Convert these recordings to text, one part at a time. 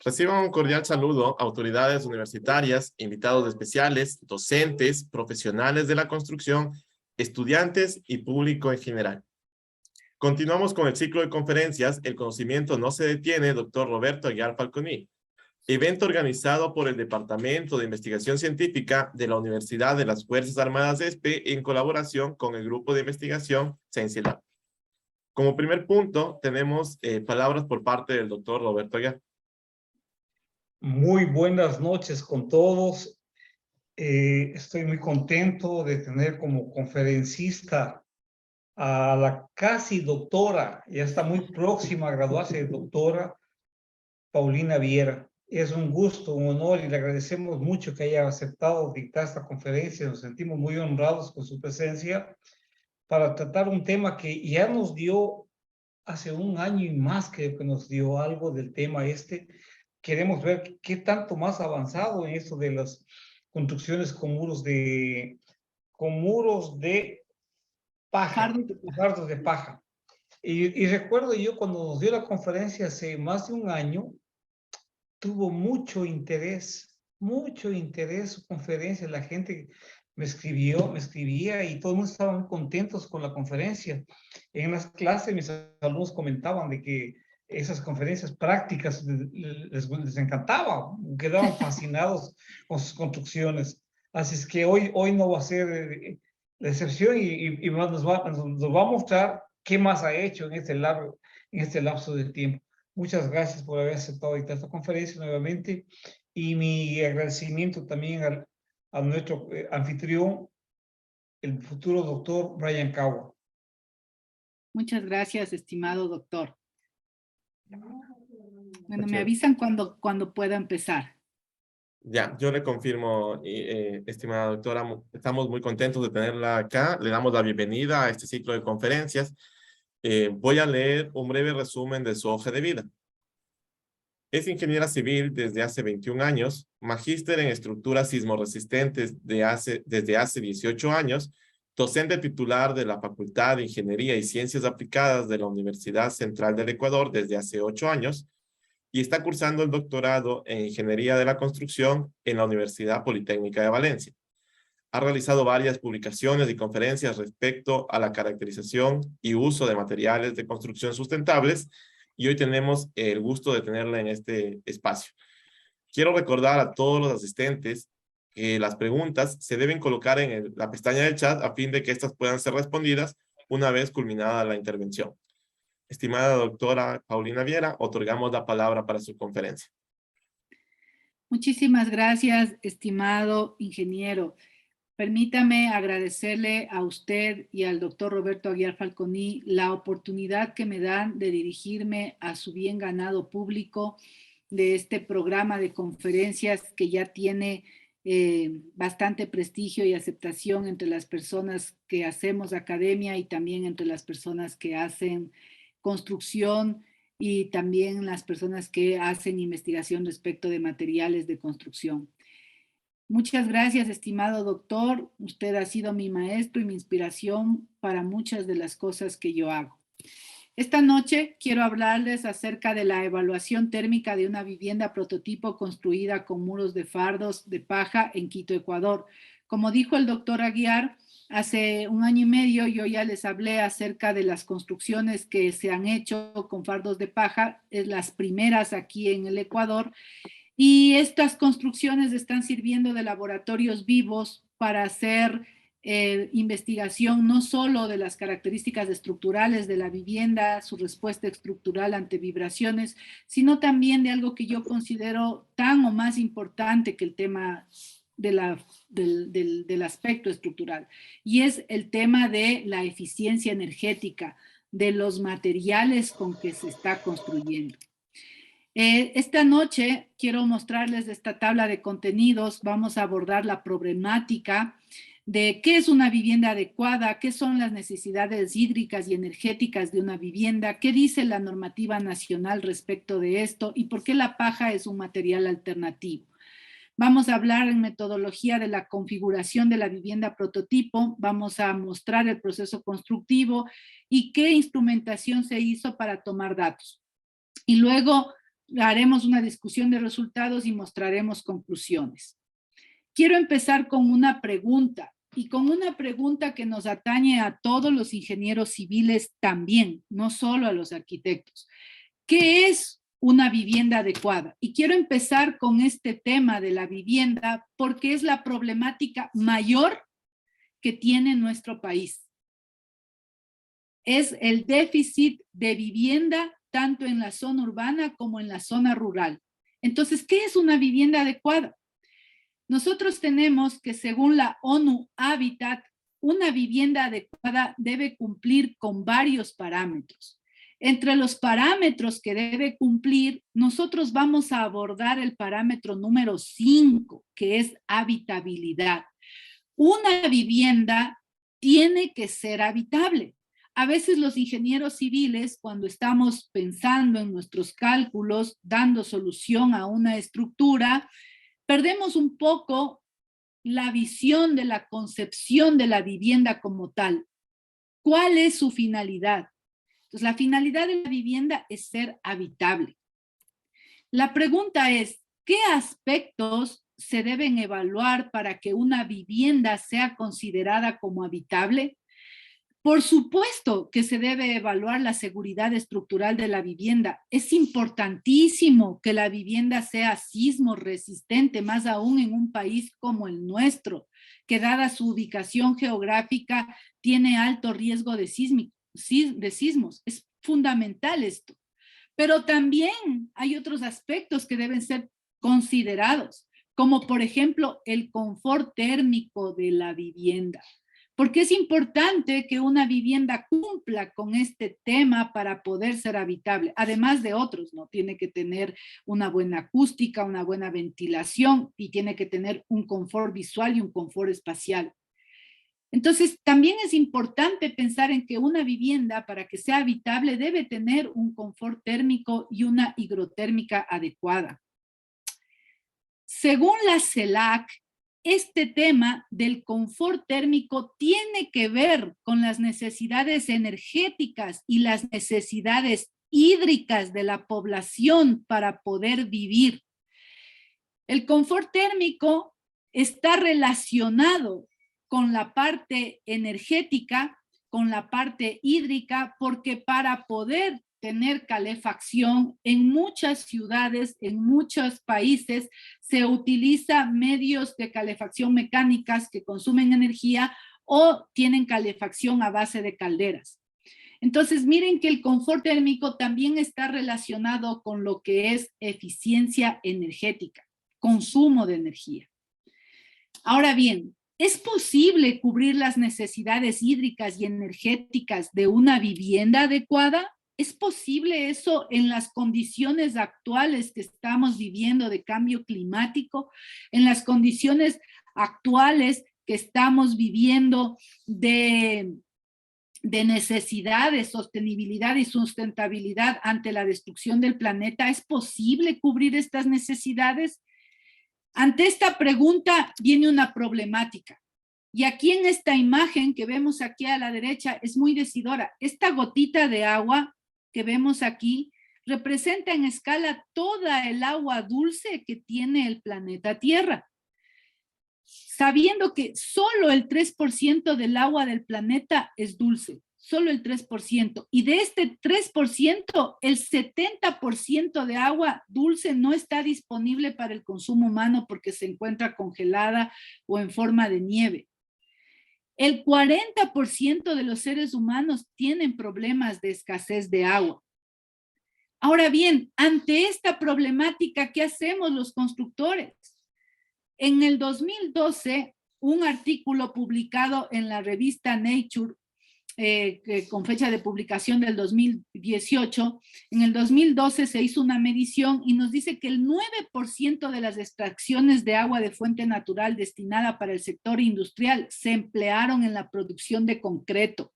Reciban un cordial saludo autoridades universitarias, invitados especiales, docentes, profesionales de la construcción, estudiantes y público en general. Continuamos con el ciclo de conferencias El conocimiento no se detiene, doctor Roberto Aguiar Falconi, evento organizado por el Departamento de Investigación Científica de la Universidad de las Fuerzas Armadas ESPE en colaboración con el Grupo de Investigación Ciencialab. Como primer punto, tenemos palabras por parte del doctor Roberto Aguiar. Muy buenas noches con todos. Estoy muy contento de tener como conferencista a la casi doctora, ya está muy próxima a graduarse de doctora, Paulina Viera. Es un gusto, un honor y le agradecemos mucho que haya aceptado dictar esta conferencia. Nos sentimos muy honrados con su presencia para tratar un tema que ya nos dio hace un año y más que nos dio algo del tema este. Queremos ver qué tanto más avanzado en esto de las construcciones con muros de paja, fardos de paja. Y recuerdo yo cuando nos dio la conferencia hace más de un año, tuvo mucho interés su conferencia. La gente me escribía y todo el mundo estaba muy contentos con la conferencia. En las clases mis alumnos comentaban de que esas conferencias prácticas les encantaba, quedaban fascinados con sus construcciones. Así es que hoy no va a ser la excepción y nos va a mostrar qué más ha hecho en este lapso de tiempo. Muchas gracias por haber aceptado esta conferencia nuevamente y mi agradecimiento también a nuestro anfitrión, el futuro doctor Brian Kawa. Muchas gracias, estimado doctor. Bueno, me avisan cuando pueda empezar. Ya, yo le confirmo, estimada doctora, estamos muy contentos de tenerla acá. Le damos la bienvenida a este ciclo de conferencias. Voy a leer un breve resumen de su hoja de vida. Es ingeniera civil desde hace 21 años, magíster en estructuras sismorresistentes desde hace 18 años, docente titular de la Facultad de Ingeniería y Ciencias Aplicadas de la Universidad Central del Ecuador desde hace 8 años y está cursando el doctorado en Ingeniería de la Construcción en la Universidad Politécnica de Valencia. Ha realizado varias publicaciones y conferencias respecto a la caracterización y uso de materiales de construcción sustentables y hoy tenemos el gusto de tenerla en este espacio. Quiero recordar a todos los asistentes que las preguntas se deben colocar en la pestaña del chat a fin de que estas puedan ser respondidas una vez culminada la intervención. Estimada doctora Paulina Viera, otorgamos la palabra para su conferencia. Muchísimas gracias, estimado ingeniero. Permítame agradecerle a usted y al doctor Roberto Aguiar Falconi la oportunidad que me dan de dirigirme a su bien ganado público de este programa de conferencias que ya tiene bastante prestigio y aceptación entre las personas que hacemos academia y también entre las personas que hacen construcción y también las personas que hacen investigación respecto de materiales de construcción. Muchas gracias, estimado doctor. Usted ha sido mi maestro y mi inspiración para muchas de las cosas que yo hago. Esta noche quiero hablarles acerca de la evaluación térmica de una vivienda prototipo construida con muros de fardos de paja en Quito, Ecuador. Como dijo el doctor Aguiar, hace un año y medio yo ya les hablé acerca de las construcciones que se han hecho con fardos de paja, las primeras aquí en el Ecuador. Y estas construcciones están sirviendo de laboratorios vivos para hacer investigación no solo de las características estructurales de la vivienda, su respuesta estructural ante vibraciones, sino también de algo que yo considero tan o más importante que el tema del aspecto estructural, y es el tema de la eficiencia energética de los materiales con que se está construyendo. Esta noche quiero mostrarles esta tabla de contenidos. Vamos a abordar la problemática de qué es una vivienda adecuada, qué son las necesidades hídricas y energéticas de una vivienda, qué dice la normativa nacional respecto de esto y por qué la paja es un material alternativo. Vamos a hablar en metodología de la configuración de la vivienda prototipo, vamos a mostrar el proceso constructivo y qué instrumentación se hizo para tomar datos. y luego haremos una discusión de resultados y mostraremos conclusiones. Quiero empezar con una pregunta, y con una pregunta que nos atañe a todos los ingenieros civiles también, no solo a los arquitectos. ¿Qué es una vivienda adecuada? Y quiero empezar con este tema de la vivienda porque es la problemática mayor que tiene nuestro país. Es el déficit de vivienda tanto en la zona urbana como en la zona rural. Entonces, ¿qué es una vivienda adecuada? Nosotros tenemos que, según la ONU Habitat, una vivienda adecuada debe cumplir con varios parámetros. Entre los parámetros que debe cumplir, nosotros vamos a abordar el parámetro número 5, que es habitabilidad. Una vivienda tiene que ser habitable. A veces los ingenieros civiles, cuando estamos pensando en nuestros cálculos, dando solución a una estructura, perdemos un poco la visión de la concepción de la vivienda como tal. ¿Cuál es su finalidad? Entonces, la finalidad de la vivienda es ser habitable. La pregunta es, ¿qué aspectos se deben evaluar para que una vivienda sea considerada como habitable? Por supuesto que se debe evaluar la seguridad estructural de la vivienda. Es importantísimo que la vivienda sea sismo resistente, más aún en un país como el nuestro, que dada su ubicación geográfica tiene alto riesgo de sismos. Es fundamental esto. Pero también hay otros aspectos que deben ser considerados, como por ejemplo el confort térmico de la vivienda. Porque es importante que una vivienda cumpla con este tema para poder ser habitable, además de otros, ¿no? Tiene que tener una buena acústica, una buena ventilación y tiene que tener un confort visual y un confort espacial. Entonces, también es importante pensar en que una vivienda, para que sea habitable, debe tener un confort térmico y una higrotérmica adecuada. Según la CELAC, este tema del confort térmico tiene que ver con las necesidades energéticas y las necesidades hídricas de la población para poder vivir. El confort térmico está relacionado con la parte energética, con la parte hídrica, porque para poder tener calefacción en muchas ciudades, en muchos países, se utiliza medios de calefacción mecánicas que consumen energía o tienen calefacción a base de calderas. Entonces, miren que el confort térmico también está relacionado con lo que es eficiencia energética, consumo de energía. Ahora bien, ¿es posible cubrir las necesidades hídricas y energéticas de una vivienda adecuada? ¿Es posible eso en las condiciones actuales que estamos viviendo de cambio climático, en las condiciones actuales que estamos viviendo de necesidad de sostenibilidad y sustentabilidad ante la destrucción del planeta? ¿Es posible cubrir estas necesidades? Ante esta pregunta viene una problemática. Y aquí en esta imagen que vemos aquí a la derecha es muy decidora. Esta gotita de agua que vemos aquí representa en escala toda el agua dulce que tiene el planeta Tierra. Sabiendo que solo el 3% del agua del planeta es dulce, solo el 3%. Y de este 3%, el 70% de agua dulce no está disponible para el consumo humano porque se encuentra congelada o en forma de nieve. El 40% de los seres humanos tienen problemas de escasez de agua. Ahora bien, ante esta problemática, ¿qué hacemos los constructores? En el 2012, un artículo publicado en la revista Nature, con fecha de publicación del 2018, en el 2012 se hizo una medición y nos dice que el 9% de las extracciones de agua de fuente natural destinada para el sector industrial se emplearon en la producción de concreto.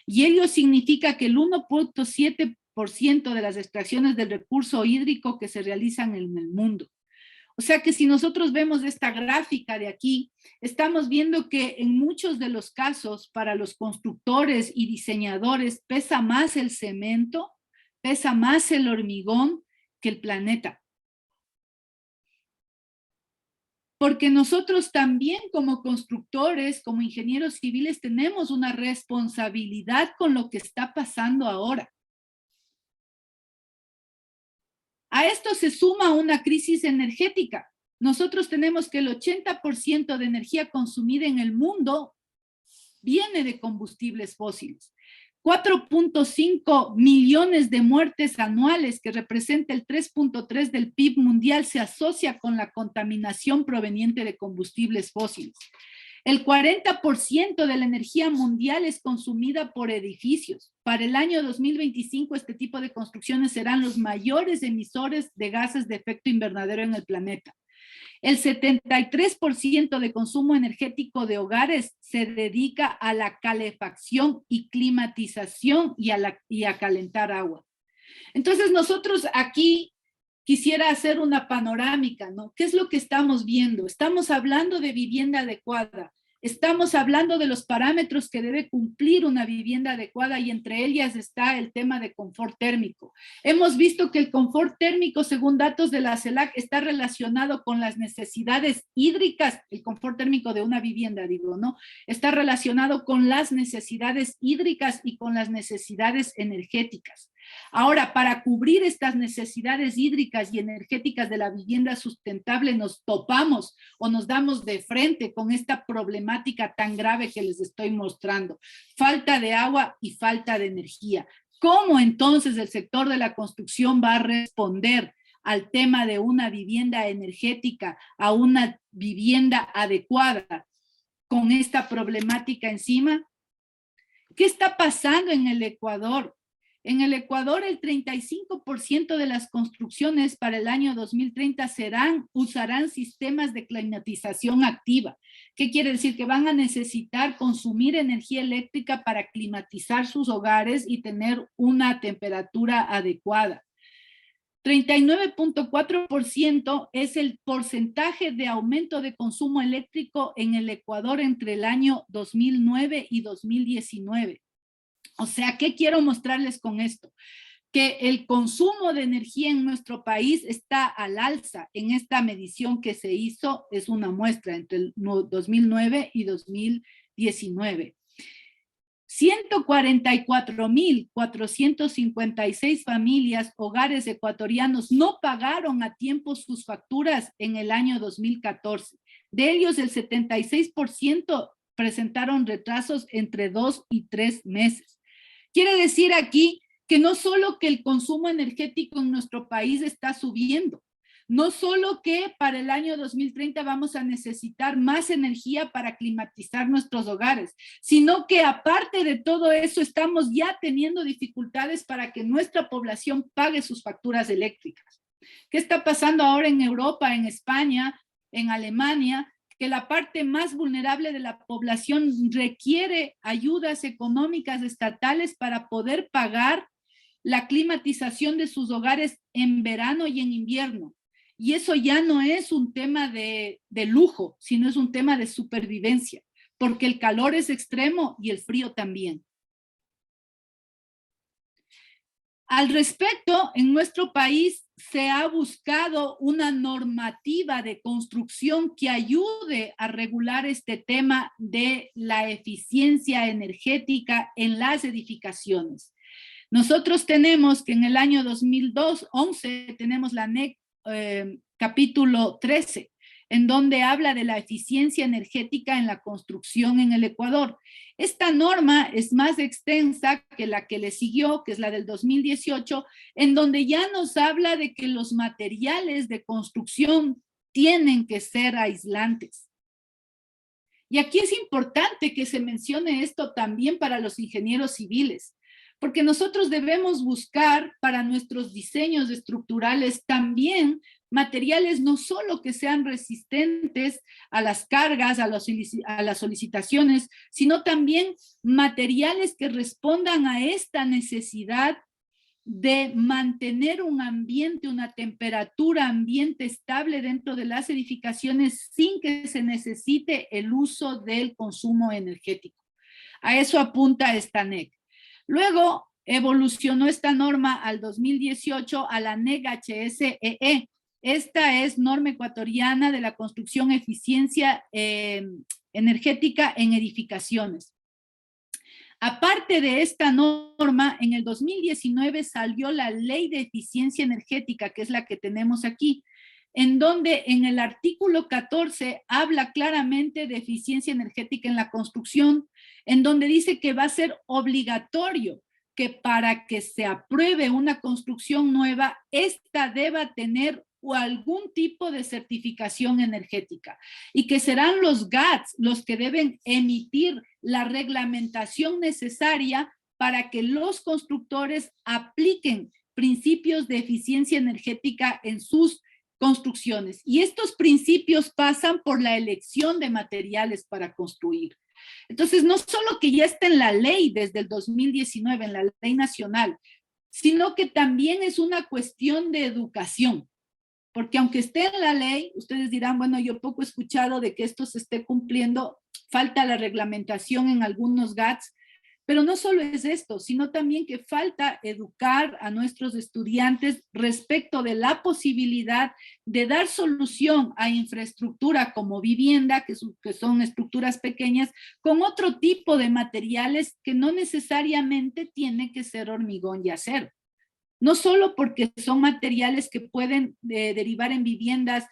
Y ello significa que el 1.7% de las extracciones del recurso hídrico que se realizan en el mundo. O sea que si nosotros vemos esta gráfica de aquí, estamos viendo que en muchos de los casos para los constructores y diseñadores pesa más el cemento pesa más el hormigón que el planeta. Porque nosotros también como constructores, como ingenieros civiles, tenemos una responsabilidad con lo que está pasando ahora. A esto se suma una crisis energética. Nosotros tenemos que el 80% de energía consumida en el mundo viene de combustibles fósiles. 4.5 millones de muertes anuales, que representa el 3.3% del PIB mundial, se asocia con la contaminación proveniente de combustibles fósiles. El 40% de la energía mundial es consumida por edificios. Para el año 2025, este tipo de construcciones serán los mayores emisores de gases de efecto invernadero en el planeta. El 73% de consumo energético de hogares se dedica a la calefacción y climatización y a calentar agua. Entonces nosotros aquí quisiera hacer una panorámica, ¿no? ¿Qué es lo que estamos viendo? Estamos hablando de vivienda adecuada. Estamos hablando de los parámetros que debe cumplir una vivienda adecuada y entre ellas está el tema de confort térmico. Hemos visto que el confort térmico, según datos de la CELAC, está relacionado con las necesidades hídricas, el confort térmico de una vivienda, digo, ¿no? Está relacionado con las necesidades hídricas y con las necesidades energéticas. Ahora, para cubrir estas necesidades hídricas y energéticas de la vivienda sustentable, nos topamos o nos damos de frente con esta problemática tan grave que les estoy mostrando. Falta de agua y falta de energía. ¿Cómo entonces el sector de la construcción va a responder al tema de una vivienda energética, a una vivienda adecuada con esta problemática encima? ¿Qué está pasando en el Ecuador? En el Ecuador, el 35% de las construcciones para el año 2030 usarán sistemas de climatización activa. ¿Qué quiere decir? Que van a necesitar consumir energía eléctrica para climatizar sus hogares y tener una temperatura adecuada. 39.4% es el porcentaje de aumento de consumo eléctrico en el Ecuador entre el año 2009 y 2019. O sea, ¿qué quiero mostrarles con esto? Que el consumo de energía en nuestro país está al alza. En esta medición que se hizo, es una muestra entre el 2009 y 2019. 144.456 familias, hogares ecuatorianos, no pagaron a tiempo sus facturas en el año 2014. De ellos, el 76% presentaron retrasos entre 2 y 3 meses. Quiere decir aquí que no solo que el consumo energético en nuestro país está subiendo, no solo que para el año 2030 vamos a necesitar más energía para climatizar nuestros hogares, sino que aparte de todo eso estamos ya teniendo dificultades para que nuestra población pague sus facturas eléctricas. ¿Qué está pasando ahora en Europa, en España, en Alemania? Que la parte más vulnerable de la población requiere ayudas económicas estatales para poder pagar la climatización de sus hogares en verano y en invierno. Y eso ya no es un tema de lujo, sino es un tema de supervivencia, porque el calor es extremo y el frío también. Al respecto, en nuestro país se ha buscado una normativa de construcción que ayude a regular este tema de la eficiencia energética en las edificaciones. Nosotros tenemos que en el año 2011 tenemos la NEC capítulo 13, en donde habla de la eficiencia energética en la construcción en el Ecuador. Esta norma es más extensa que la que le siguió, que es la del 2018, en donde ya nos habla de que los materiales de construcción tienen que ser aislantes. Y aquí es importante que se mencione esto también para los ingenieros civiles, porque nosotros debemos buscar para nuestros diseños estructurales también materiales no solo que sean resistentes a las cargas, a las solicitaciones, sino también materiales que respondan a esta necesidad de mantener un ambiente, una temperatura ambiente estable dentro de las edificaciones sin que se necesite el uso del consumo energético. A eso apunta esta NEC. Luego, evolucionó esta norma al 2018 a la NEC HSEE. Esta es norma ecuatoriana de la construcción eficiencia energética en edificaciones. Aparte de esta norma, en el 2019 salió la Ley de Eficiencia Energética, que es la que tenemos aquí, en donde en el artículo 14 habla claramente de eficiencia energética en la construcción, en donde dice que va a ser obligatorio que para que se apruebe una construcción nueva, esta deba tener algún tipo de certificación energética y que serán los GATS los que deben emitir la reglamentación necesaria para que los constructores apliquen principios de eficiencia energética en sus construcciones. Y estos principios pasan por la elección de materiales para construir. Entonces, no solo que ya está en la ley desde el 2019, en la ley nacional, sino que también es una cuestión de educación. Porque aunque esté en la ley, ustedes dirán, bueno, yo poco he escuchado de que esto se esté cumpliendo, falta la reglamentación en algunos GATS, pero no solo es esto, sino también que falta educar a nuestros estudiantes respecto de la posibilidad de dar solución a infraestructura como vivienda, que son estructuras pequeñas, con otro tipo de materiales que no necesariamente tiene que ser hormigón y acero. No solo porque son materiales que pueden derivar en viviendas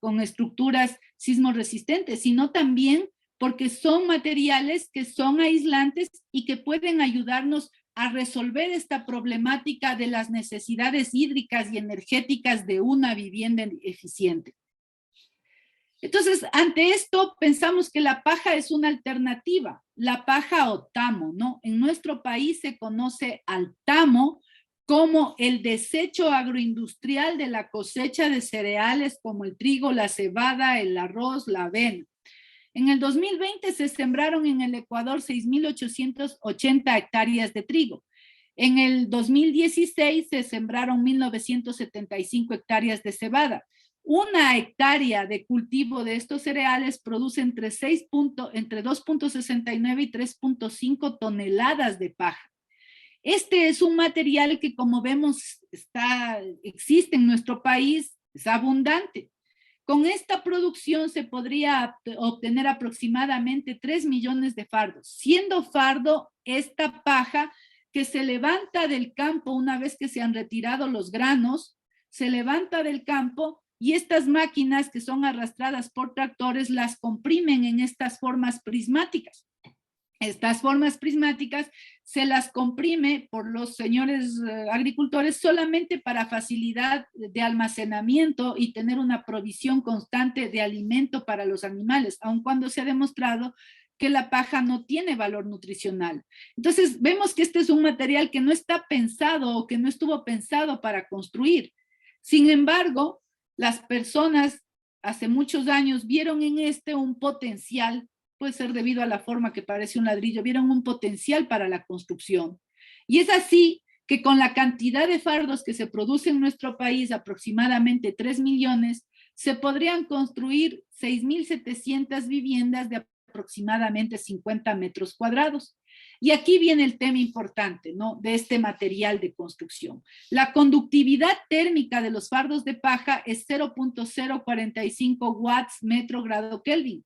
con estructuras sismorresistentes, sino también porque son materiales que son aislantes y que pueden ayudarnos a resolver esta problemática de las necesidades hídricas y energéticas de una vivienda eficiente. Entonces, ante esto, pensamos que la paja es una alternativa, la paja o tamo, ¿no? En nuestro país se conoce al tamo como el desecho agroindustrial de la cosecha de cereales como el trigo, la cebada, el arroz, la avena. En el 2020 se sembraron en el Ecuador 6.880 hectáreas de trigo. En el 2016 se sembraron 1.975 hectáreas de cebada. Una hectárea de cultivo de estos cereales produce entre 2.69 y 3.5 toneladas de paja. Este es un material que, como vemos, existe en nuestro país, es abundante. Con esta producción se podría obtener aproximadamente 3 millones de fardos, siendo fardo esta paja que se levanta del campo una vez que se han retirado los granos, se levanta del campo y estas máquinas que son arrastradas por tractores las comprimen en estas formas prismáticas. Estas formas prismáticas se las comprime por los señores agricultores solamente para facilidad de almacenamiento y tener una provisión constante de alimento para los animales, aun cuando se ha demostrado que la paja no tiene valor nutricional. Entonces, vemos que este es un material que no está pensado o que no estuvo pensado para construir. Sin embargo, las personas hace muchos años vieron en este un potencial, puede ser debido a la forma que parece un ladrillo, vieron un potencial para la construcción. Y es así que con la cantidad de fardos que se produce en nuestro país, aproximadamente 3 millones, se podrían construir 6.700 viviendas de aproximadamente 50 metros cuadrados. Y aquí viene el tema importante, ¿no?, de este material de construcción. La conductividad térmica de los fardos de paja es 0.045 watts metro grado Kelvin.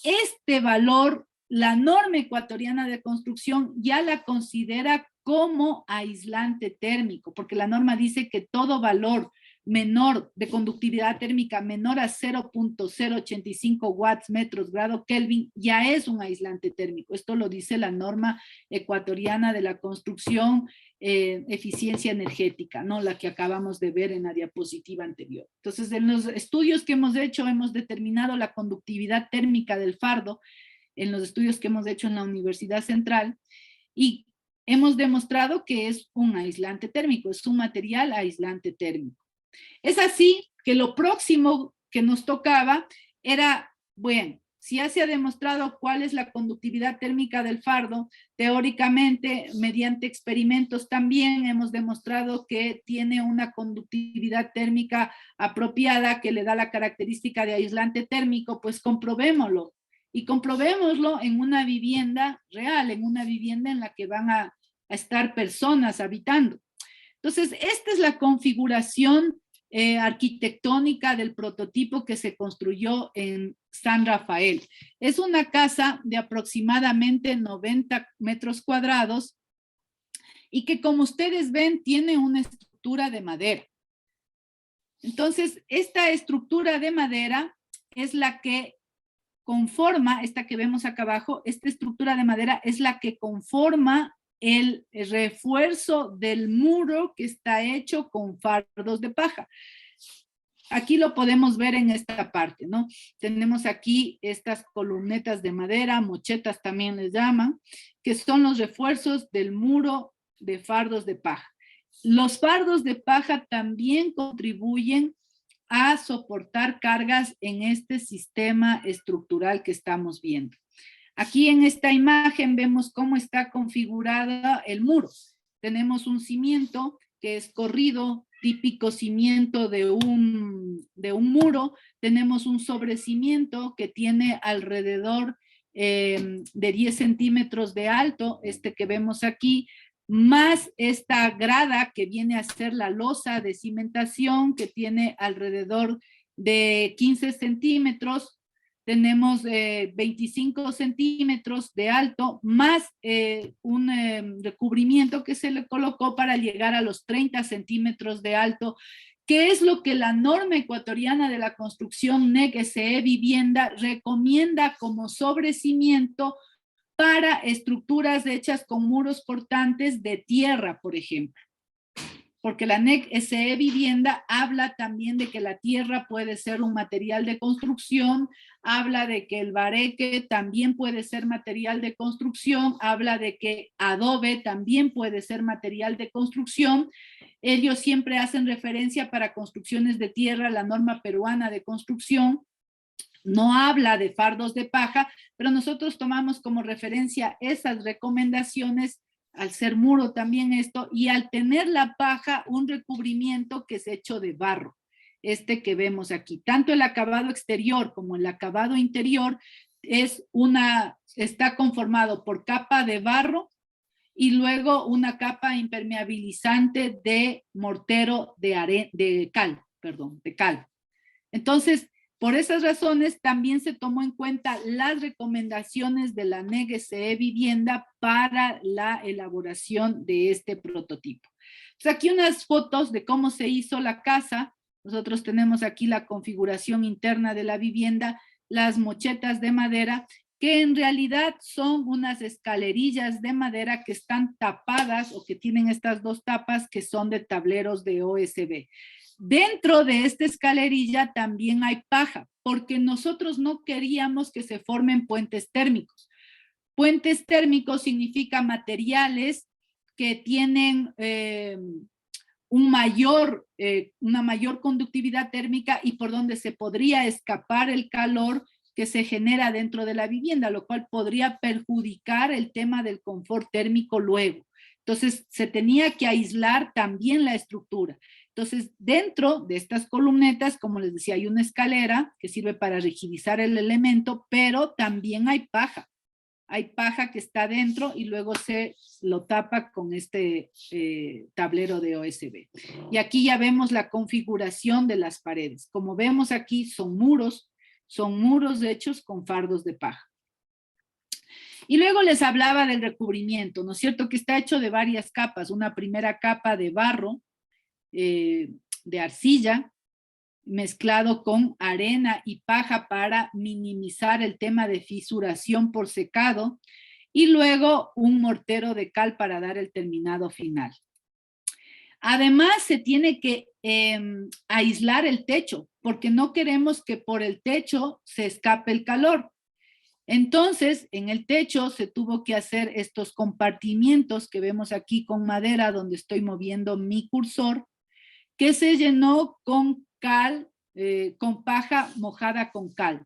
Este valor, la norma ecuatoriana de construcción ya la considera como aislante térmico, porque la norma dice que todo valor menor de conductividad térmica menor a 0.085 watts metros grado Kelvin ya es un aislante térmico. Esto lo dice la norma ecuatoriana de la construcción eficiencia energética, ¿no?, la que acabamos de ver en la diapositiva anterior. Entonces, en los estudios que hemos hecho, hemos determinado la conductividad térmica del fardo en los estudios que hemos hecho en la Universidad Central y hemos demostrado que es un aislante térmico, es un material aislante térmico. Es así que lo próximo que nos tocaba era, bueno, si ya se ha demostrado cuál es la conductividad térmica del fardo, teóricamente, mediante experimentos también hemos demostrado que tiene una conductividad térmica apropiada que le da la característica de aislante térmico, pues comprobémoslo. Y comprobémoslo en una vivienda real, en una vivienda en la que van a a estar personas habitando. Entonces, esta es la configuración arquitectónica del prototipo que se construyó en San Rafael. Es una casa de aproximadamente 90 metros cuadrados y que, como ustedes ven, tiene una estructura de madera. Entonces, esta estructura de madera es la que conforma, esta que vemos acá abajo, esta estructura de madera es la que conforma el refuerzo del muro que está hecho con fardos de paja. Aquí lo podemos ver en esta parte, ¿no? Tenemos aquí estas columnetas de madera, mochetas también les llaman, que son los refuerzos del muro de fardos de paja. Los fardos de paja también contribuyen a soportar cargas en este sistema estructural que estamos viendo. Aquí en esta imagen vemos cómo está configurada el muro. Tenemos un cimiento que es corrido, típico cimiento de un muro. Tenemos un sobrecimiento que tiene alrededor de 10 centímetros de alto, este que vemos aquí, más esta grada que viene a ser la losa de cimentación que tiene alrededor de 15 centímetros. Tenemos 25 centímetros de alto, más un recubrimiento que se le colocó para llegar a los 30 centímetros de alto, que es lo que la norma ecuatoriana de la construcción NEC SE Vivienda recomienda como sobrecimiento para estructuras hechas con muros portantes de tierra, por ejemplo. Porque la NEC SE Vivienda habla también de que la tierra puede ser un material de construcción, habla de que el bareque también puede ser material de construcción, habla de que adobe también puede ser material de construcción. Ellos siempre hacen referencia para construcciones de tierra a la norma peruana de construcción. No habla de fardos de paja, pero nosotros tomamos como referencia esas recomendaciones al ser muro también esto, y al tener la paja un recubrimiento que es hecho de barro, este que vemos aquí. Tanto el acabado exterior como el acabado interior está conformado por capa de barro y luego una capa impermeabilizante de mortero de cal. Entonces, por esas razones, también se tomó en cuenta las recomendaciones de la NEC SE Vivienda para la elaboración de este prototipo. Pues aquí unas fotos de cómo se hizo la casa. Nosotros tenemos aquí la configuración interna de la vivienda, las mochetas de madera, que en realidad son unas escalerillas de madera que están tapadas o que tienen estas dos tapas que son de tableros de OSB. Dentro de esta escalerilla también hay paja, porque nosotros no queríamos que se formen puentes térmicos. Puentes térmicos significa materiales que tienen una mayor conductividad térmica y por donde se podría escapar el calor que se genera dentro de la vivienda, lo cual podría perjudicar el tema del confort térmico luego. Entonces, se tenía que aislar también la estructura. Entonces, dentro de estas columnetas, como les decía, hay una escalera que sirve para rigidizar el elemento, pero también hay paja. Hay paja que está dentro y luego se lo tapa con este tablero de OSB. Y aquí ya vemos la configuración de las paredes. Como vemos aquí, son muros hechos con fardos de paja. Y luego les hablaba del recubrimiento, ¿no es cierto? Que está hecho de varias capas. Una primera capa de barro, de arcilla, mezclado con arena y paja para minimizar el tema de fisuración por secado, y luego un mortero de cal para dar el terminado final. Además, se tiene que aislar el techo, porque no queremos que por el techo se escape el calor. Entonces, en el techo se tuvo que hacer estos compartimientos que vemos aquí con madera, donde estoy moviendo mi cursor, que se llenó con cal, con paja mojada con cal.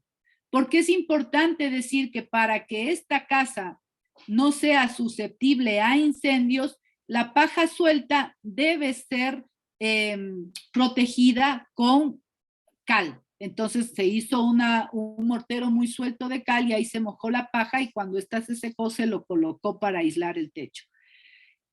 Porque es importante decir que para que esta casa no sea susceptible a incendios, la paja suelta debe ser protegida con cal. Entonces se hizo un mortero muy suelto de cal y ahí se mojó la paja y cuando ésta se secó se lo colocó para aislar el techo.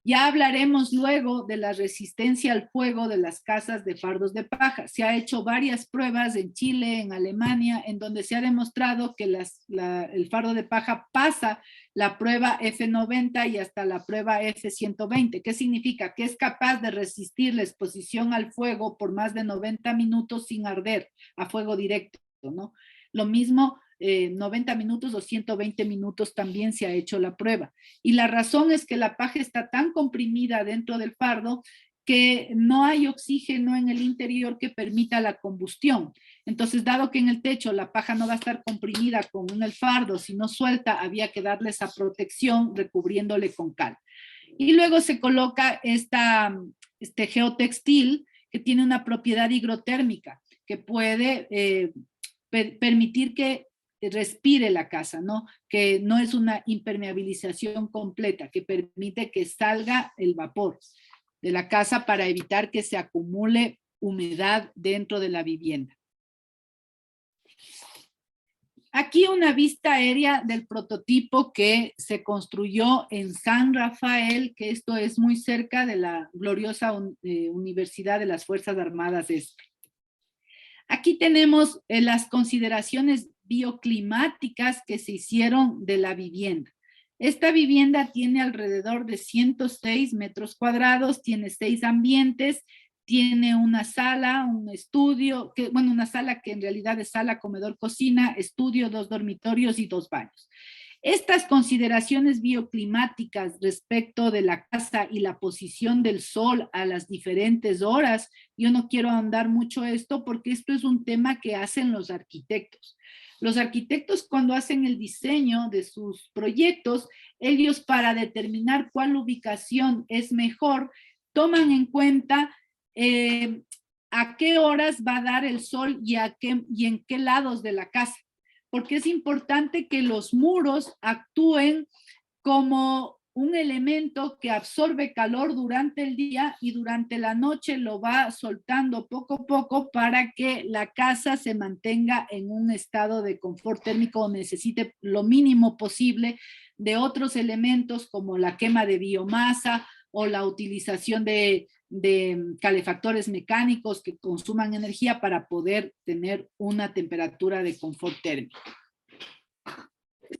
Ya hablaremos luego de la resistencia al fuego de las casas de fardos de paja. Se ha hecho varias pruebas en Chile, en Alemania, en donde se ha demostrado que el fardo de paja pasa la prueba F90 y hasta la prueba F120. ¿Qué significa? Que es capaz de resistir la exposición al fuego por más de 90 minutos sin arder, a fuego directo, ¿no? Lo mismo 90 minutos o 120 minutos también se ha hecho la prueba. Y la razón es que la paja está tan comprimida dentro del fardo que no hay oxígeno en el interior que permita la combustión. Entonces, dado que en el techo la paja no va a estar comprimida como en el fardo, sino suelta, había que darle esa protección recubriéndole con cal. Y luego se coloca este geotextil que tiene una propiedad higrotérmica que puede permitir que respire la casa, ¿no? Que no es una impermeabilización completa, que permite que salga el vapor de la casa para evitar que se acumule humedad dentro de la vivienda. Aquí una vista aérea del prototipo que se construyó en San Rafael, que esto es muy cerca de la gloriosa Universidad de las Fuerzas Armadas Este. Aquí tenemos las consideraciones bioclimáticas que se hicieron de la vivienda. Esta vivienda tiene alrededor de 106 metros cuadrados, tiene 6 ambientes, tiene una sala, un estudio, una sala que en realidad es sala, comedor, cocina, estudio, 2 dormitorios y 2 baños. Estas consideraciones bioclimáticas respecto de la casa y la posición del sol a las diferentes horas, yo no quiero ahondar mucho esto porque esto es un tema que hacen los arquitectos. Los arquitectos cuando hacen el diseño de sus proyectos, ellos para determinar cuál ubicación es mejor, toman en cuenta a qué horas va a dar el sol y en qué lados de la casa. Porque es importante que los muros actúen como un elemento que absorbe calor durante el día y durante la noche lo va soltando poco a poco para que la casa se mantenga en un estado de confort térmico o necesite lo mínimo posible de otros elementos como la quema de biomasa o la utilización de calefactores mecánicos que consuman energía para poder tener una temperatura de confort térmico.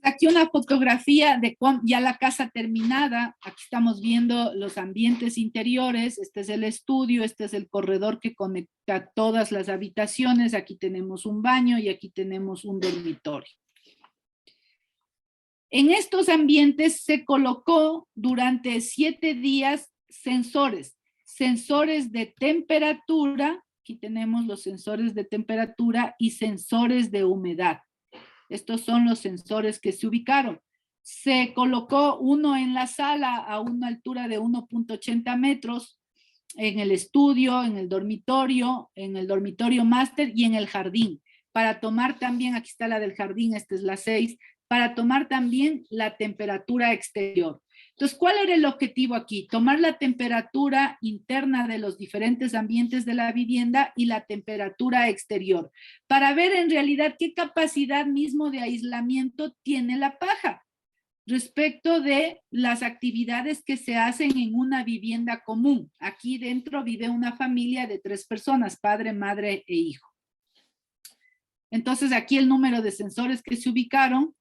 Aquí una fotografía de ya la casa terminada. Aquí estamos viendo los ambientes interiores. Este es el estudio, este es el corredor que conecta todas las habitaciones. Aquí tenemos un baño y aquí tenemos un dormitorio. En estos ambientes se colocó durante 7 días sensores de temperatura. Aquí tenemos los sensores de temperatura y sensores de humedad. Estos son los sensores que se ubicaron. Se colocó uno en la sala a una altura de 1.80 metros, en el estudio, en el dormitorio máster y en el jardín. Para tomar también, aquí está la del jardín, esta es la 6, para tomar también la temperatura exterior. Entonces, ¿cuál era el objetivo aquí? Tomar la temperatura interna de los diferentes ambientes de la vivienda y la temperatura exterior, para ver en realidad qué capacidad mismo de aislamiento tiene la paja respecto de las actividades que se hacen en una vivienda común. Aquí dentro vive una familia de 3 personas, padre, madre e hijo. Entonces, aquí el número de sensores que se ubicaron.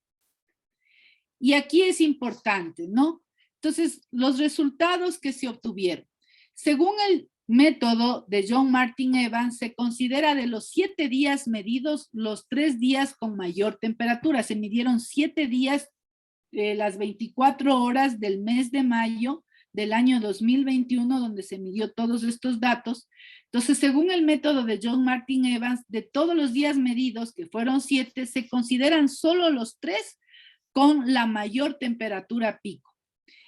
Y aquí es importante, ¿no? Entonces, los resultados que se obtuvieron. Según el método de John Martin Evans, se considera de los 7 días medidos, los 3 días con mayor temperatura. Se midieron 7 días, las 24 horas del mes de mayo del año 2021, donde se midió todos estos datos. Entonces, según el método de John Martin Evans, de todos los días medidos, que fueron 7, se consideran solo los 3 con la mayor temperatura pico.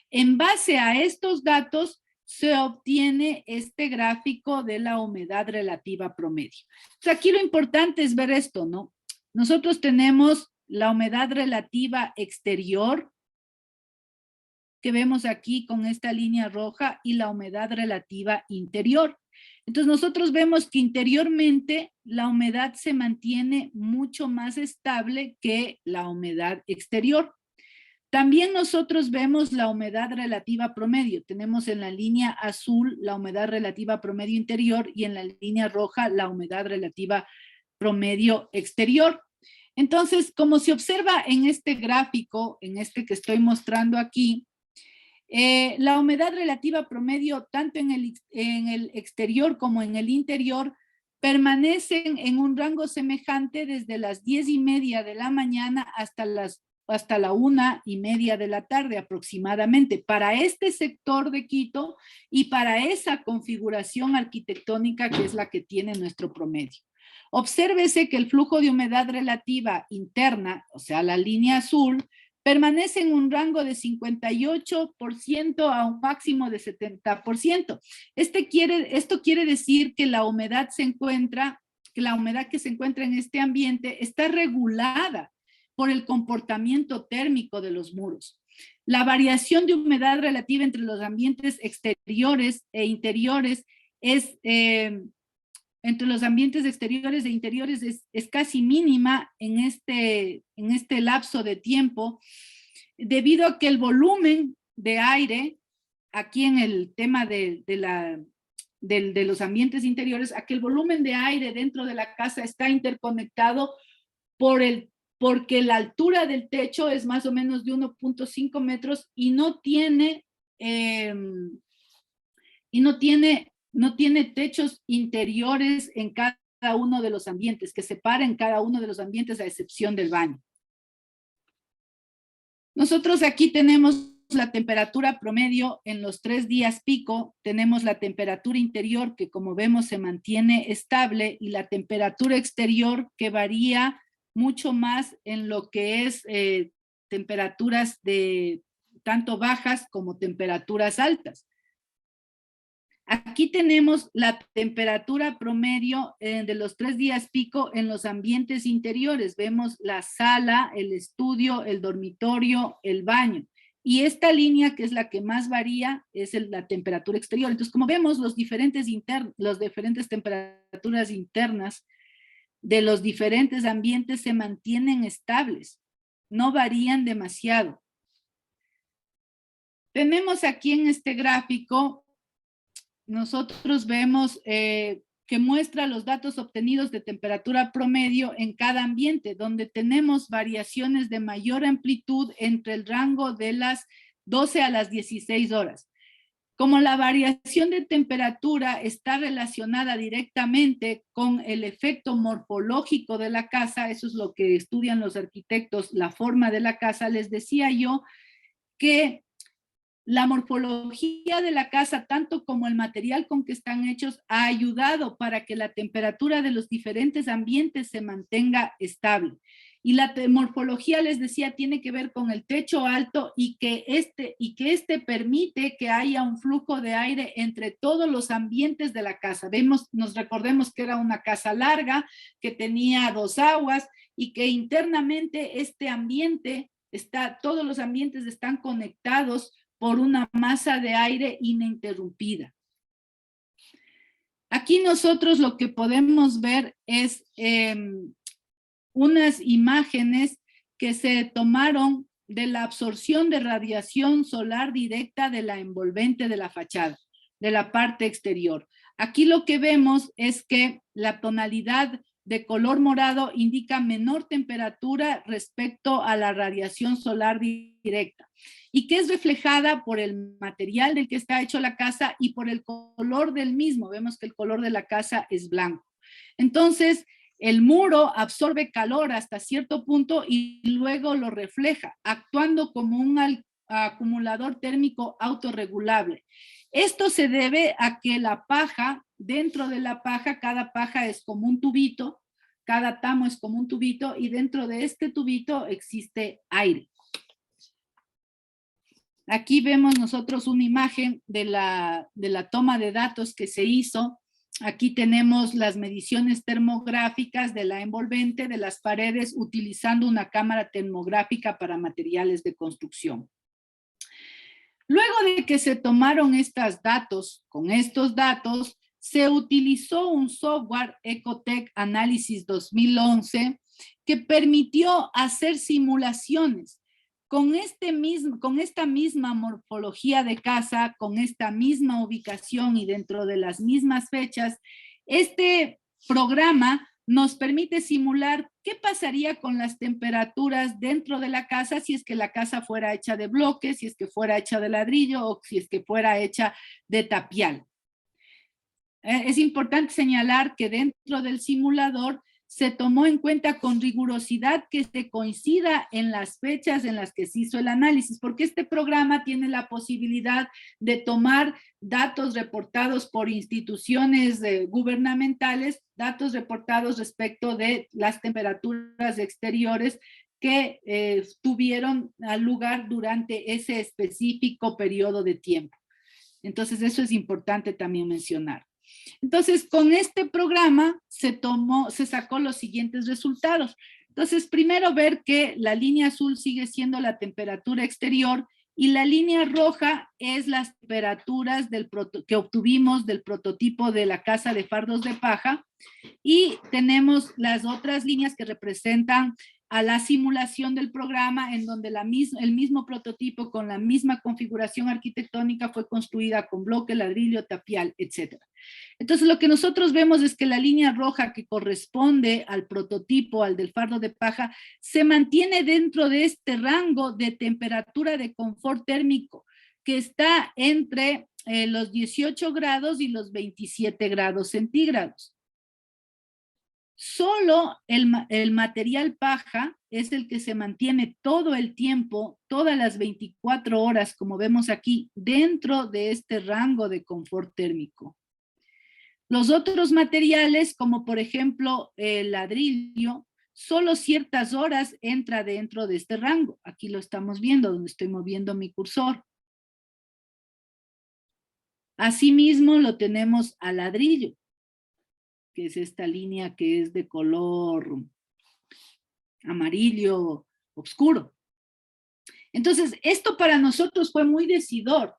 En base a estos datos se obtiene este gráfico de la humedad relativa promedio. Entonces, aquí lo importante es ver esto, ¿no? Nosotros tenemos la humedad relativa exterior, que vemos aquí con esta línea roja, y la humedad relativa interior. Entonces, nosotros vemos que interiormente la humedad se mantiene mucho más estable que la humedad exterior. También nosotros vemos la humedad relativa promedio. Tenemos en la línea azul la humedad relativa promedio interior y en la línea roja la humedad relativa promedio exterior. Entonces, como se observa en este gráfico, en este que estoy mostrando aquí, la humedad relativa promedio, tanto en el exterior como en el interior, permanecen en un rango semejante desde las 10:30 de la mañana hasta la 1:30 de la tarde aproximadamente, para este sector de Quito y para esa configuración arquitectónica que es la que tiene nuestro promedio. Obsérvese que el flujo de humedad relativa interna, o sea, la línea azul, permanece en un rango de 58% a un máximo de 70%. Esto quiere decir que la humedad que se encuentra en este ambiente está regulada por el comportamiento térmico de los muros. La variación de humedad relativa entre los ambientes exteriores e interiores es casi mínima en este lapso de tiempo, debido a que el volumen de aire, aquí en el tema de los ambientes interiores, a que el volumen de aire dentro de la casa está interconectado porque la altura del techo es más o menos de 1.5 metros y no tiene techos interiores en cada uno de los ambientes, que separen cada uno de los ambientes a excepción del baño. Nosotros aquí tenemos la temperatura promedio en los 3 días pico, tenemos la temperatura interior que como vemos se mantiene estable y la temperatura exterior que varía mucho más en lo que es temperaturas de tanto bajas como temperaturas altas. Aquí tenemos la temperatura promedio de los 3 días pico en los ambientes interiores. Vemos la sala, el estudio, el dormitorio, el baño. Y esta línea, que es la que más varía, es la temperatura exterior. Entonces, como vemos, las diferentes temperaturas internas de los diferentes ambientes se mantienen estables, no varían demasiado. Tenemos aquí en este gráfico, nosotros vemos que muestra los datos obtenidos de temperatura promedio en cada ambiente, donde tenemos variaciones de mayor amplitud entre el rango de las 12 a las 16 horas. Como la variación de temperatura está relacionada directamente con el efecto morfológico de la casa, eso es lo que estudian los arquitectos, la forma de la casa, les decía yo que la morfología de la casa, tanto como el material con que están hechos, ha ayudado para que la temperatura de los diferentes ambientes se mantenga estable. Y la morfología, les decía, tiene que ver con el techo alto y que este permite que haya un flujo de aire entre todos los ambientes de la casa. Nos recordemos que era una casa larga, que tenía 2 aguas y que internamente este ambiente todos los ambientes están conectados por una masa de aire ininterrumpida. Aquí nosotros lo que podemos ver es unas imágenes que se tomaron de la absorción de radiación solar directa de la envolvente de la fachada, de la parte exterior. Aquí lo que vemos es que la tonalidad de color morado indica menor temperatura respecto a la radiación solar directa y que es reflejada por el material del que está hecho la casa y por el color del mismo. Vemos que el color de la casa es blanco. Entonces, el muro absorbe calor hasta cierto punto y luego lo refleja, actuando como un acumulador térmico autorregulable. Esto se debe a que la paja, dentro de la paja, cada paja es como un tubito, cada tamo es como un tubito y dentro de este tubito existe aire. Aquí vemos nosotros una imagen de la toma de datos que se hizo. Aquí tenemos las mediciones termográficas de la envolvente de las paredes utilizando una cámara termográfica para materiales de construcción. Luego de que se tomaron con estos datos, se utilizó un software Ecotec Analysis 2011 que permitió hacer simulaciones con esta misma morfología de casa, con esta misma ubicación y dentro de las mismas fechas, este programa nos permite simular qué pasaría con las temperaturas dentro de la casa si es que la casa fuera hecha de bloques, si es que fuera hecha de ladrillo o si es que fuera hecha de tapial. Es importante señalar que dentro del simulador se tomó en cuenta con rigurosidad que se coincida en las fechas en las que se hizo el análisis, porque este programa tiene la posibilidad de tomar datos reportados por instituciones gubernamentales, datos reportados respecto de las temperaturas exteriores que tuvieron lugar durante ese específico periodo de tiempo. Entonces, eso es importante también mencionar. Entonces, con este programa se sacó los siguientes resultados. Entonces, primero ver que la línea azul sigue siendo la temperatura exterior y la línea roja es las temperaturas que obtuvimos del prototipo de la casa de fardos de paja, y tenemos las otras líneas que representan a la simulación del programa en donde el mismo prototipo con la misma configuración arquitectónica fue construida con bloque, ladrillo, tapial, etc. Entonces lo que nosotros vemos es que la línea roja que corresponde al prototipo, al del fardo de paja, se mantiene dentro de este rango de temperatura de confort térmico que está entre los 18 grados y los 27 grados centígrados. Solo el material paja es el que se mantiene todo el tiempo, todas las 24 horas, como vemos aquí, dentro de este rango de confort térmico. Los otros materiales, como por ejemplo el ladrillo, solo ciertas horas entra dentro de este rango. Aquí lo estamos viendo, donde estoy moviendo mi cursor. Asimismo, lo tenemos al ladrillo, que es esta línea que es de color amarillo oscuro. Entonces, esto para nosotros fue muy decidor.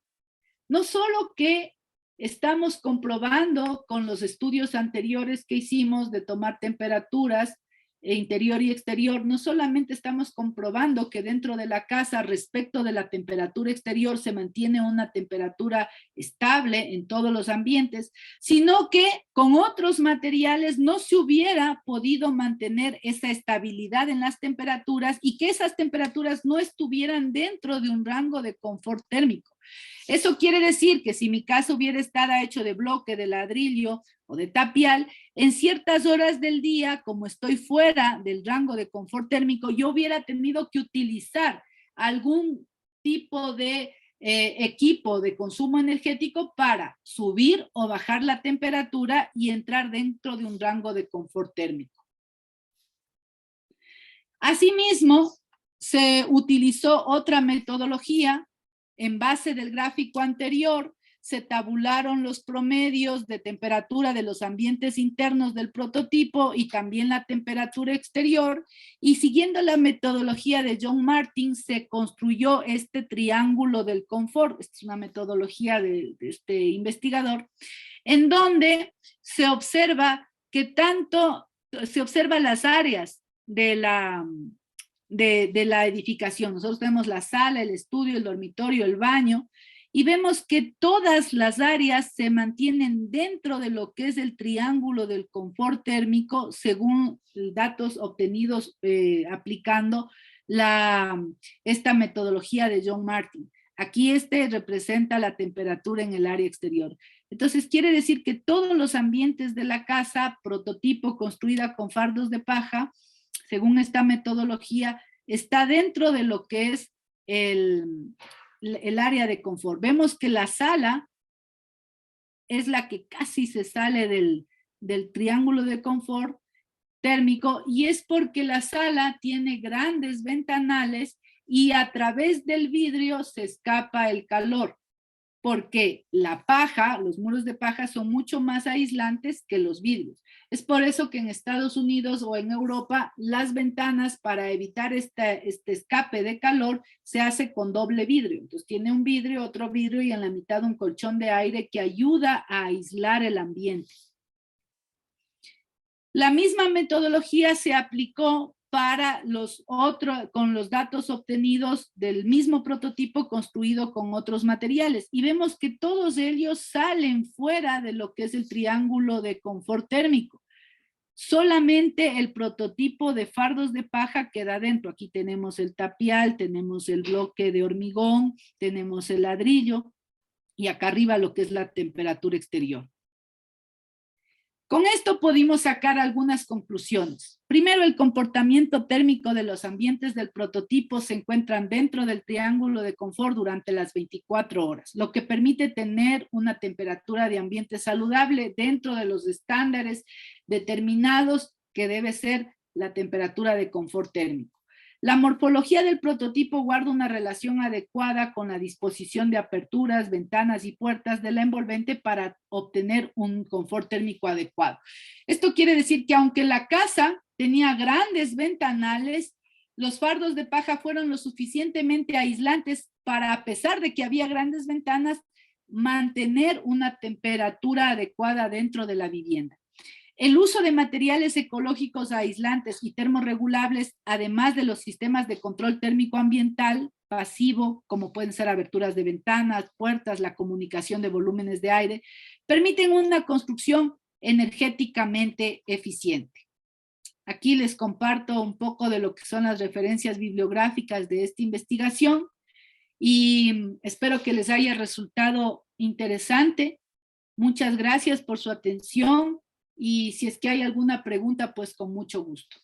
No solo que estamos comprobando con los estudios anteriores que hicimos de tomar temperaturas interior y exterior, no solamente estamos comprobando que dentro de la casa respecto de la temperatura exterior se mantiene una temperatura estable en todos los ambientes, sino que con otros materiales no se hubiera podido mantener esa estabilidad en las temperaturas y que esas temperaturas no estuvieran dentro de un rango de confort térmico. Eso quiere decir que si mi casa hubiera estado hecho de bloque, de ladrillo o de tapial, en ciertas horas del día, como estoy fuera del rango de confort térmico, yo hubiera tenido que utilizar algún tipo de equipo de consumo energético para subir o bajar la temperatura y entrar dentro de un rango de confort térmico. Asimismo, se utilizó otra metodología. En base del gráfico anterior, se tabularon los promedios de temperatura de los ambientes internos del prototipo y también la temperatura exterior, y siguiendo la metodología de John Martin se construyó este triángulo del confort. Esta es una metodología de este investigador, en donde se observa que se observan las áreas de la edificación. Nosotros tenemos la sala, el estudio, el dormitorio, el baño, y vemos que todas las áreas se mantienen dentro de lo que es el triángulo del confort térmico según datos obtenidos aplicando esta metodología de John Martin. Aquí representa la temperatura en el área exterior. Entonces quiere decir que todos los ambientes de la casa, prototipo construida con fardos de paja, según esta metodología, está dentro de lo que es el área de confort. Vemos que la sala es la que casi se sale del triángulo de confort térmico, y es porque la sala tiene grandes ventanales y a través del vidrio se escapa el calor, porque la paja, los muros de paja son mucho más aislantes que los vidrios. Es por eso que en Estados Unidos o en Europa las ventanas, para evitar este escape de calor, se hace con doble vidrio. Entonces tiene un vidrio, otro vidrio y en la mitad un colchón de aire que ayuda a aislar el ambiente. La misma metodología se aplicó para los otros, con los datos obtenidos del mismo prototipo construido con otros materiales. Y vemos que todos ellos salen fuera de lo que es el triángulo de confort térmico. Solamente el prototipo de fardos de paja queda dentro. Aquí tenemos el tapial, tenemos el bloque de hormigón, tenemos el ladrillo y acá arriba lo que es la temperatura exterior. Con esto pudimos sacar algunas conclusiones. Primero, el comportamiento térmico de los ambientes del prototipo se encuentran dentro del triángulo de confort durante las 24 horas, lo que permite tener una temperatura de ambiente saludable dentro de los estándares determinados que debe ser la temperatura de confort térmico. La morfología del prototipo guarda una relación adecuada con la disposición de aperturas, ventanas y puertas de la envolvente para obtener un confort térmico adecuado. Esto quiere decir que aunque la casa tenía grandes ventanales, los fardos de paja fueron lo suficientemente aislantes para, a pesar de que había grandes ventanas, mantener una temperatura adecuada dentro de la vivienda. El uso de materiales ecológicos aislantes y termorregulables, además de los sistemas de control térmico ambiental pasivo, como pueden ser aberturas de ventanas, puertas, la comunicación de volúmenes de aire, permiten una construcción energéticamente eficiente. Aquí les comparto un poco de lo que son las referencias bibliográficas de esta investigación y espero que les haya resultado interesante. Muchas gracias por su atención. Y si es que hay alguna pregunta, pues con mucho gusto.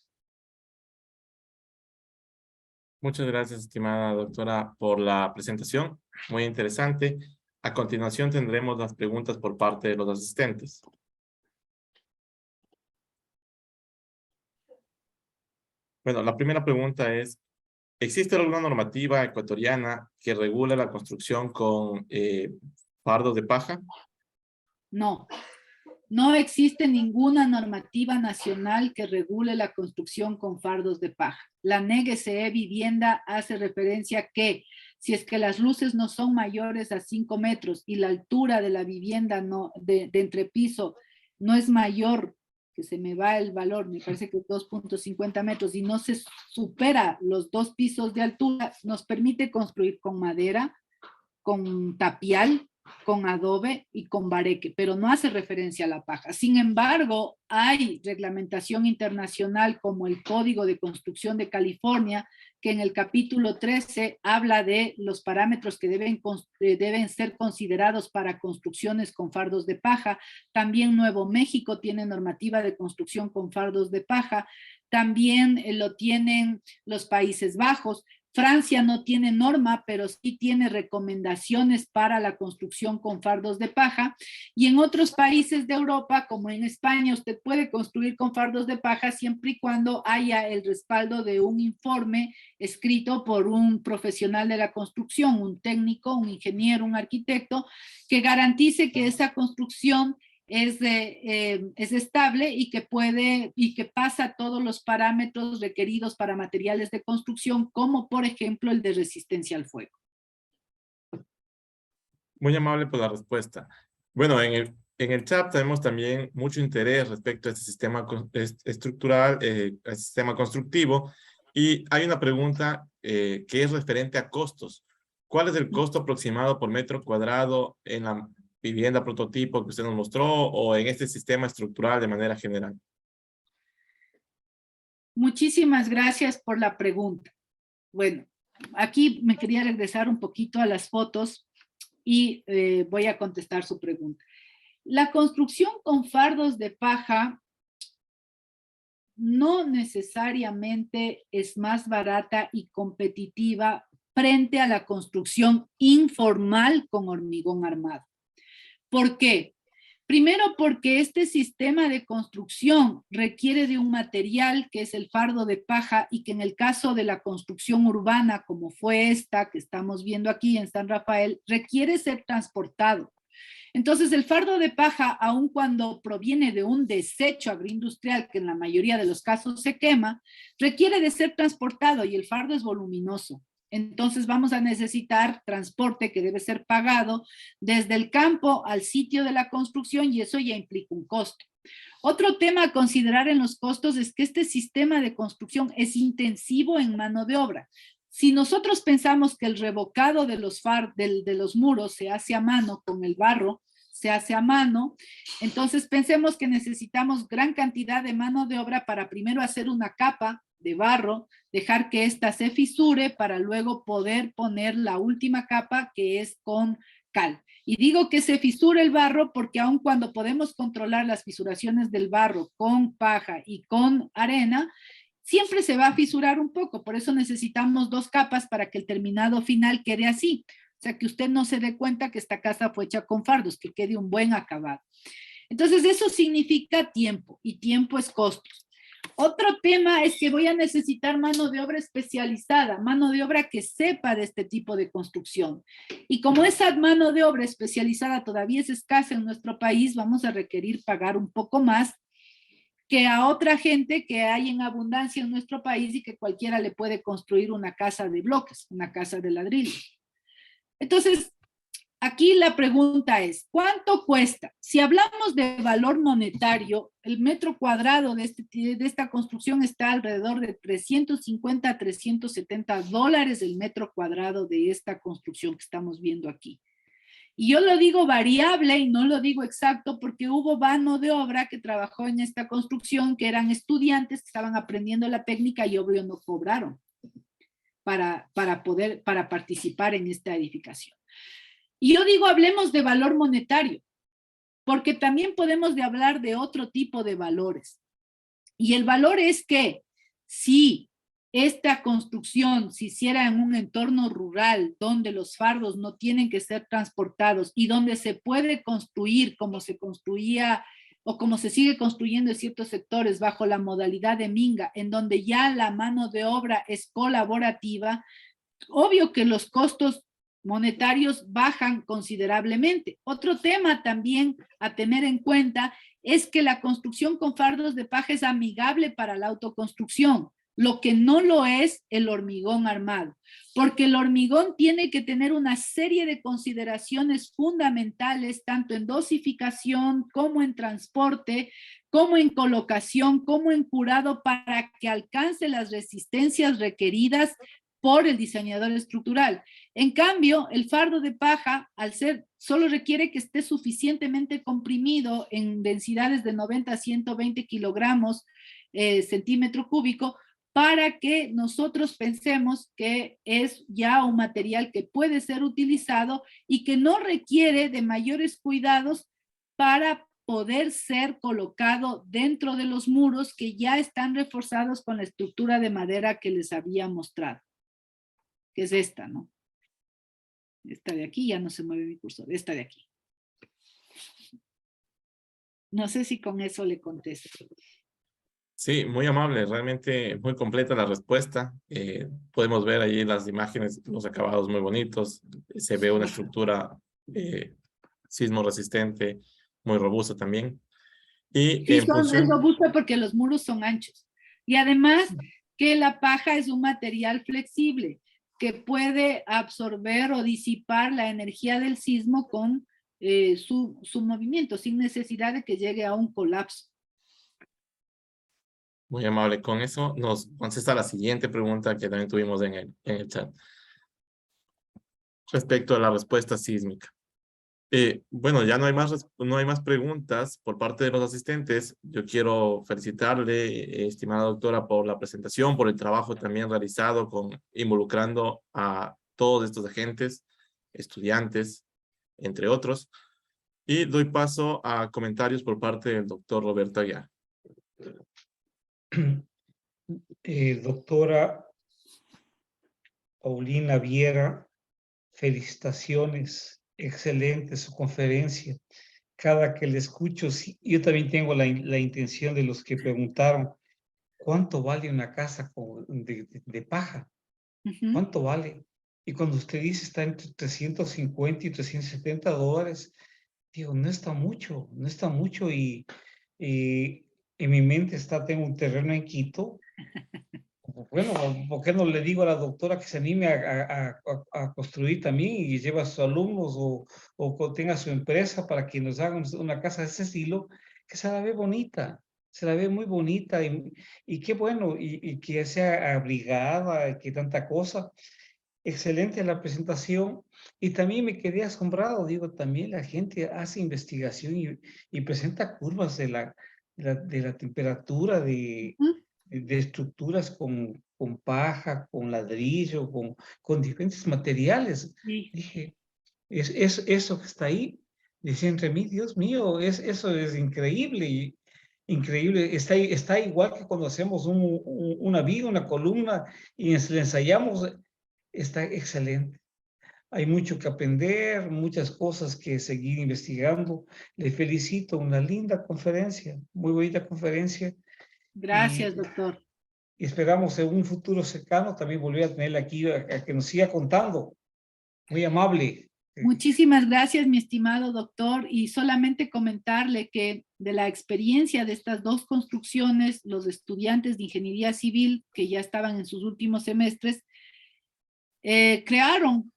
Muchas gracias, estimada doctora, por la presentación. Muy interesante. A continuación tendremos las preguntas por parte de los asistentes. Bueno, la primera pregunta es, ¿existe alguna normativa ecuatoriana que regule la construcción con fardos de paja? No. No existe ninguna normativa nacional que regule la construcción con fardos de paja. La NEG-SE Vivienda hace referencia a que si es que las luces no son mayores a 5 metros y la altura de la vivienda de entrepiso no es mayor, que se me va el valor, me parece que 2.50 metros y no se supera los 2 pisos de altura, nos permite construir con madera, con tapial, con adobe y con bareque, pero no hace referencia a la paja. Sin embargo, hay reglamentación internacional como el Código de Construcción de California, que en el capítulo 13 habla de los parámetros que deben ser considerados para construcciones con fardos de paja. También Nuevo México tiene normativa de construcción con fardos de paja. También lo tienen los Países Bajos. Francia no tiene norma, pero sí tiene recomendaciones para la construcción con fardos de paja. Y en otros países de Europa, como en España, usted puede construir con fardos de paja siempre y cuando haya el respaldo de un informe escrito por un profesional de la construcción, un técnico, un ingeniero, un arquitecto, que garantice que esa construcción es estable y que pasa todos los parámetros requeridos para materiales de construcción, como por ejemplo el de resistencia al fuego. Muy amable por la respuesta. Bueno, en el chat tenemos también mucho interés respecto a este sistema estructural, al sistema constructivo, y hay una pregunta que es referente a costos. ¿Cuál es el costo aproximado por metro cuadrado en la vivienda prototipo que usted nos mostró o en este sistema estructural de manera general? Muchísimas gracias por la pregunta. Bueno, aquí me quería regresar un poquito a las fotos y voy a contestar su pregunta. La construcción con fardos de paja no necesariamente es más barata y competitiva frente a la construcción informal con hormigón armado. ¿Por qué? Primero, porque este sistema de construcción requiere de un material que es el fardo de paja y que en el caso de la construcción urbana, como fue esta que estamos viendo aquí en San Rafael, requiere ser transportado. Entonces, el fardo de paja, aun cuando proviene de un desecho agroindustrial que en la mayoría de los casos se quema, requiere de ser transportado y el fardo es voluminoso. Entonces vamos a necesitar transporte que debe ser pagado desde el campo al sitio de la construcción y eso ya implica un costo. Otro tema a considerar en los costos es que este sistema de construcción es intensivo en mano de obra. Si nosotros pensamos que el revocado de los muros se hace a mano con el barro, se hace a mano, entonces pensemos que necesitamos gran cantidad de mano de obra para primero hacer una capa de barro, dejar que ésta se fisure para luego poder poner la última capa que es con cal. Y digo que se fisure el barro porque aun cuando podemos controlar las fisuraciones del barro con paja y con arena, siempre se va a fisurar un poco, por eso necesitamos 2 capas para que el terminado final quede así. O sea, que usted no se dé cuenta que esta casa fue hecha con fardos, que quede un buen acabado. Entonces, eso significa tiempo, y tiempo es costos. Otro tema es que voy a necesitar mano de obra especializada, mano de obra que sepa de este tipo de construcción. Y como esa mano de obra especializada todavía es escasa en nuestro país, vamos a requerir pagar un poco más que a otra gente que hay en abundancia en nuestro país y que cualquiera le puede construir una casa de bloques, una casa de ladrillos. Entonces, aquí la pregunta es, ¿cuánto cuesta? Si hablamos de valor monetario, el metro cuadrado de esta construcción está alrededor de 350 a 370 dólares el metro cuadrado de esta construcción que estamos viendo aquí. Y yo lo digo variable y no lo digo exacto porque hubo mano de obra que trabajó en esta construcción, que eran estudiantes que estaban aprendiendo la técnica y obvio no cobraron para participar en esta edificación. Y yo digo, hablemos de valor monetario, porque también podemos hablar de otro tipo de valores. Y el valor es que si esta construcción se hiciera en un entorno rural donde los fardos no tienen que ser transportados y donde se puede construir como se construía o como se sigue construyendo en ciertos sectores bajo la modalidad de minga, en donde ya la mano de obra es colaborativa, obvio que los costos monetarios bajan considerablemente. Otro tema también a tener en cuenta es que la construcción con fardos de paja es amigable para la autoconstrucción, lo que no lo es el hormigón armado, porque el hormigón tiene que tener una serie de consideraciones fundamentales, tanto en dosificación como en transporte, como en colocación, como en curado, para que alcance las resistencias requeridas por el diseñador estructural. En cambio, el fardo de paja, al ser, solo requiere que esté suficientemente comprimido en densidades de 90 a 120 kilogramos centímetro cúbico para que nosotros pensemos que es ya un material que puede ser utilizado y que no requiere de mayores cuidados para poder ser colocado dentro de los muros que ya están reforzados con la estructura de madera que les había mostrado, que es esta, ¿no? Esta de aquí, ya no se mueve mi cursor, esta de aquí. No sé si con eso le contesto. Sí, muy amable, realmente muy completa la respuesta. Podemos ver allí las imágenes, los acabados muy bonitos. Se ve una estructura sismo resistente, muy robusta también. Y Sí, en función... es robusta porque los muros son anchos. Y además que la paja es un material flexible que puede absorber o disipar la energía del sismo con su movimiento, sin necesidad de que llegue a un colapso. Muy amable. Con eso nos contesta la siguiente pregunta que también tuvimos en el chat. Respecto a la respuesta sísmica. Bueno, ya no hay más preguntas por parte de los asistentes. Yo quiero felicitarle, estimada doctora, por la presentación, por el trabajo también realizado involucrando a todos estos agentes, estudiantes, entre otros. Y doy paso a comentarios por parte del doctor Roberto Aguiar. Doctora Paulina Viera, felicitaciones, excelente su conferencia. Cada que le escucho, sí, yo también tengo la intención de los que preguntaron, ¿cuánto vale una casa de paja? ¿Cuánto vale? Y cuando usted dice está entre 350 y 370 dólares, digo, no está mucho, no está mucho. Y en mi mente tengo un terreno en Quito, bueno, ¿por qué no le digo a la doctora que se anime a construir también y lleva a sus alumnos o tenga su empresa para que nos hagan una casa de ese estilo, que se la ve bonita, se la ve muy bonita y qué bueno, y que sea abrigada, y que tanta cosa. Excelente la presentación. Y también me quedé asombrado, digo, también la gente hace investigación y presenta curvas de la temperatura Ujú. de estructuras con paja, con ladrillo, con diferentes materiales. Sí. Dije, eso que está ahí, decía entre mí, Dios mío, eso es increíble. Increíble, está igual que cuando hacemos una viga, una columna y le ensayamos, está excelente. Hay mucho que aprender, muchas cosas que seguir investigando. Le felicito, una linda conferencia, muy bonita conferencia y Gracias, doctor. esperamos en un futuro cercano también volver a tenerla aquí a que nos siga contando. Muy amable. Muchísimas gracias, mi estimado doctor, y solamente comentarle que de la experiencia de estas dos construcciones, los estudiantes de ingeniería civil que ya estaban en sus últimos semestres, crearon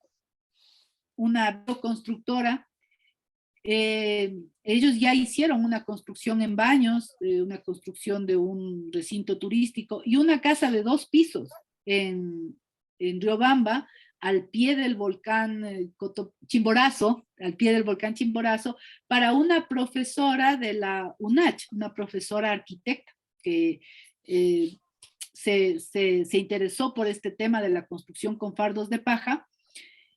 una constructora. Ellos ya hicieron una construcción en Baños, una construcción de un recinto turístico y una casa de 2 pisos en Riobamba, al pie del volcán Chimborazo, al pie del volcán Chimborazo, para una profesora de la UNACH, una profesora arquitecta que se interesó por este tema de la construcción con fardos de paja.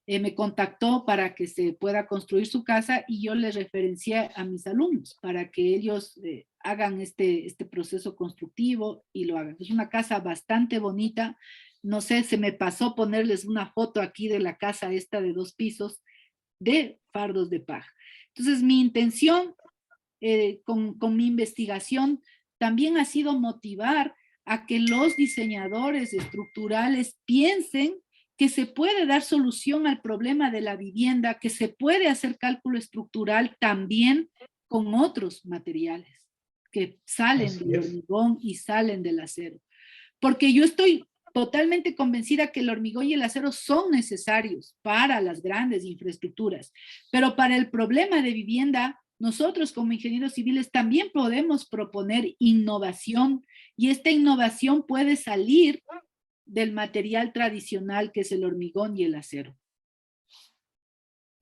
Me contactó para que se pueda construir su casa y yo le referencié a mis alumnos para que ellos hagan este proceso constructivo y lo hagan. Es una casa bastante bonita. No sé, se me pasó ponerles una foto aquí de la casa esta de 2 pisos de fardos de paja. Entonces, mi intención con mi investigación también ha sido motivar a que los diseñadores estructurales piensen que se puede dar solución al problema de la vivienda, que se puede hacer cálculo estructural también con otros materiales que salen del hormigón y salen del acero. Porque yo estoy totalmente convencida que el hormigón y el acero son necesarios para las grandes infraestructuras, pero para el problema de vivienda, nosotros como ingenieros civiles también podemos proponer innovación y esta innovación puede salir del material tradicional que es el hormigón y el acero.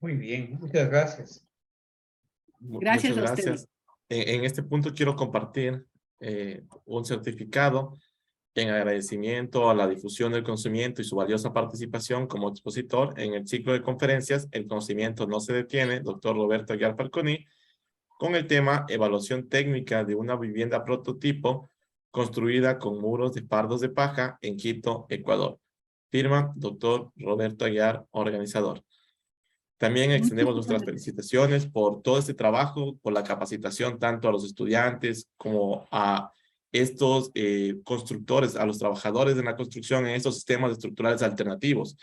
Muy bien, muchas gracias. Gracias Muchas a ustedes. gracias. En este punto quiero compartir un certificado en agradecimiento a la difusión del conocimiento y su valiosa participación como expositor en el ciclo de conferencias El conocimiento no se detiene, doctor Roberto Aguiar Falconi, con el tema Evaluación técnica de una vivienda prototipo construida con muros de fardos de paja en Quito, Ecuador. Firma, doctor Roberto Aguiar, organizador. También extendemos nuestras felicitaciones por todo este trabajo, por la capacitación tanto a los estudiantes como a estos constructores, a los trabajadores de la construcción en estos sistemas estructurales alternativos.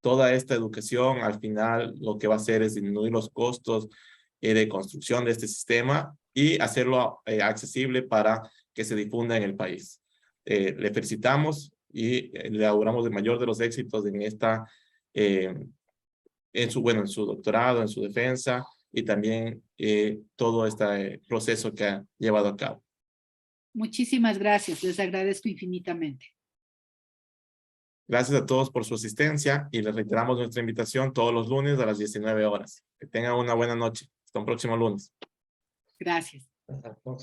Toda esta educación al final lo que va a hacer es disminuir los costos de construcción de este sistema y hacerlo accesible para que se difunda en el país. Le felicitamos y le auguramos el mayor de los éxitos en esta en su doctorado, en su defensa y también todo este proceso que ha llevado a cabo. Muchísimas gracias, les agradezco infinitamente. Gracias a todos por su asistencia y les reiteramos nuestra invitación todos los lunes a las 19 horas. Que tengan una buena noche. Hasta un próximo lunes. Gracias. Hasta la próxima.